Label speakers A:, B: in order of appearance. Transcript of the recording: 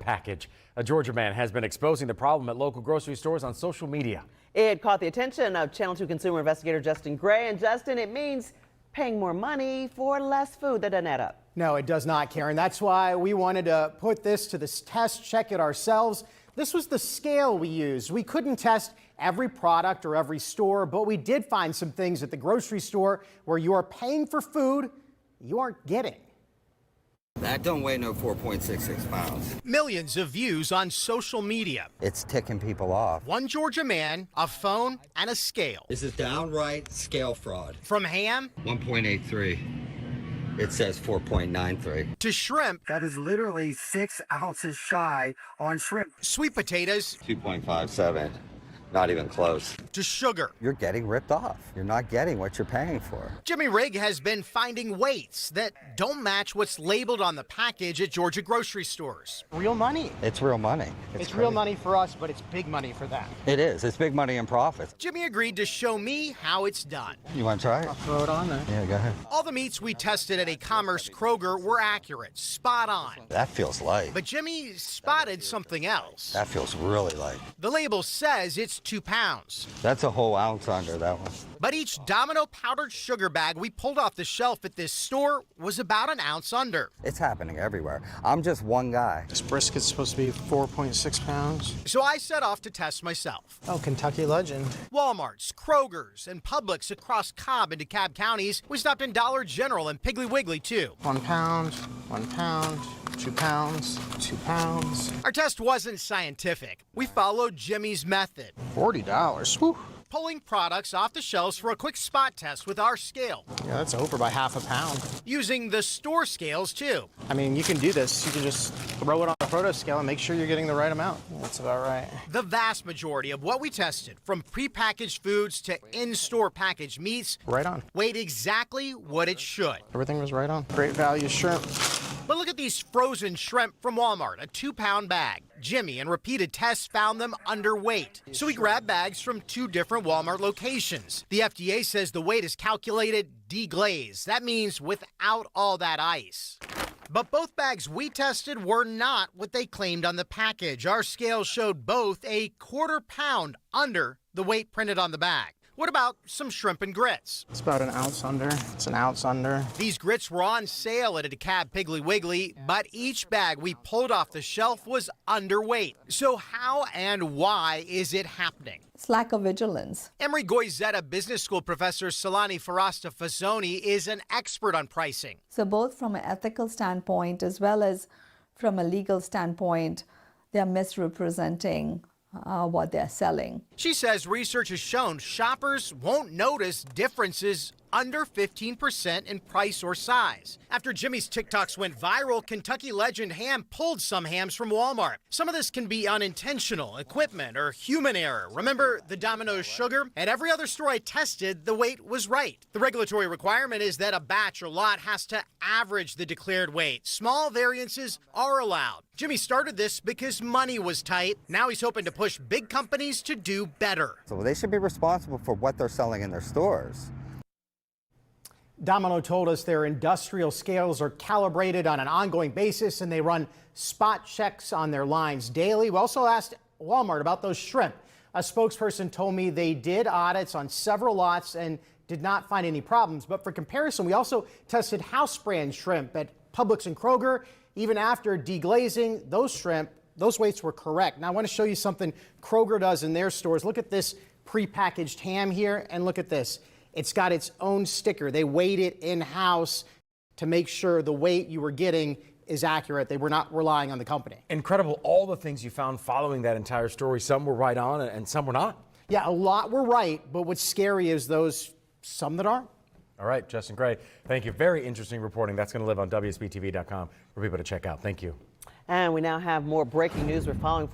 A: package. A Georgia man has been exposing the problem at local grocery stores on social media.
B: It caught the attention of Channel 2 consumer investigator Justin Gray. And Justin, it means paying more money for less food. That doesn't add up.
C: No, it does not, Karen. That's why we wanted to put this to this test, check it ourselves. This was the scale we used. We couldn't test every product or every store, but we did find some things at the grocery store where you are paying for food you aren't getting.
D: That don't weigh no 4.66 pounds.
E: Millions of views on social media.
D: It's ticking people off.
E: One Georgia man, a phone, and a scale.
D: This is downright scale fraud.
E: From ham
D: 1.83. It says 4.93.
E: to shrimp,
F: That is literally 6 ounces shy on shrimp.
E: sweet potatoes
D: 2.57. Not even close.
E: to sugar.
D: You're getting ripped off. You're not getting what you're paying for.
E: Jimmy Rigg has been finding weights that don't match what's labeled on the package at Georgia grocery stores.
C: Real money.
D: It's real money.
C: It's
D: crazy.
C: real money for us, but it's big money for them.
D: It is. It's big money in profits.
E: Jimmy agreed to show me how it's done.
D: You want to try it?
C: Throw it on there.
D: Yeah, go ahead.
E: All the meats we tested at a Commerce Kroger were accurate, spot on.
D: That feels light.
E: But Jimmy spotted something else.
D: That feels really light.
E: The label says it's 2 pounds.
D: That's a whole ounce under that one.
E: But each Domino powdered sugar bag we pulled off the shelf at this store was about an ounce under.
D: It's happening everywhere. I'm just one guy.
C: This brisket's supposed to be 4.6 pounds.
E: So I set off to test myself.
C: Oh, Kentucky legend.
E: Walmart's, Kroger's, and Publix across Cobb and DeKalb counties. We stopped in Dollar General and Piggly Wiggly too.
C: 1 pound, 1 pound, 2 pounds, 2 pounds.
E: Our test wasn't scientific. We followed Jimmy's method,
C: $40. Whew.
E: pulling products off the shelves for a quick spot test with our scale,
C: Yeah, that's over by half a pound.
E: using the store scales too.
C: I mean, you can do this. You can just throw it on a photo scale and make sure you're getting the right amount. That's about right.
E: The vast majority of what we tested, from prepackaged foods to in-store packaged meats,
C: Right on.
E: weighed exactly what it should.
C: Everything was right on. Great value shrimp.
E: But look at these frozen shrimp from Walmart, a 2-pound bag. Jimmy and repeated tests found them underweight. So he grabbed bags from 2 different Walmart locations. The FDA says the weight is calculated deglazed. That means without all that ice. But both bags we tested were not what they claimed on the package. Our scale showed both a 1/4 pound under the weight printed on the bag. What about some shrimp and grits?
C: It's about an ounce under. It's an ounce under.
E: These grits were on sale at a DeKalb Piggly Wiggly, but each bag we pulled off the shelf was underweight. So how and why is it happening?
G: It's lack of vigilance.
E: Emory Goizetta Business School professor Salani Farasta Fazzoni is an expert on pricing.
G: So both from an ethical standpoint as well as from a legal standpoint, they're misrepresenting what they're selling.
E: She says research has shown shoppers won't notice differences under 15% in price or size. After Jimmy's TikToks went viral, Kentucky legend Ham pulled some hams from Walmart. Some of this can be unintentional, equipment or human error. Remember the Domino's sugar? At every other store I tested, the weight was right. The regulatory requirement is that a batch or lot has to average the declared weight. Small variances are allowed. Jimmy started this because money was tight. Now he's hoping to push big companies to do better.
D: So they should be responsible for what they're selling in their stores.
C: Domino told us their industrial scales are calibrated on an ongoing basis and they run spot checks on their lines daily. We also asked Walmart about those shrimp. A spokesperson told me they did audits on several lots and did not find any problems. But for comparison, we also tested house brand shrimp at Publix and Kroger. Even after deglazing, those shrimp, those weights were correct. Now I want to show you something Kroger does in their stores. Look at this prepackaged ham here and look at this. It's got its own sticker. They weighed it in-house to make sure the weight you were getting is accurate. They were not relying on the company.
A: Incredible, all the things you found following that entire story. Some were right on and some were not.
C: Yeah, a lot were right, but what's scary is those some that aren't.
A: All right, Justin Gray, thank you. Very interesting reporting. That's going to live on WSBTV.com for people to check out. Thank you.
B: And we now have more breaking news we're following for.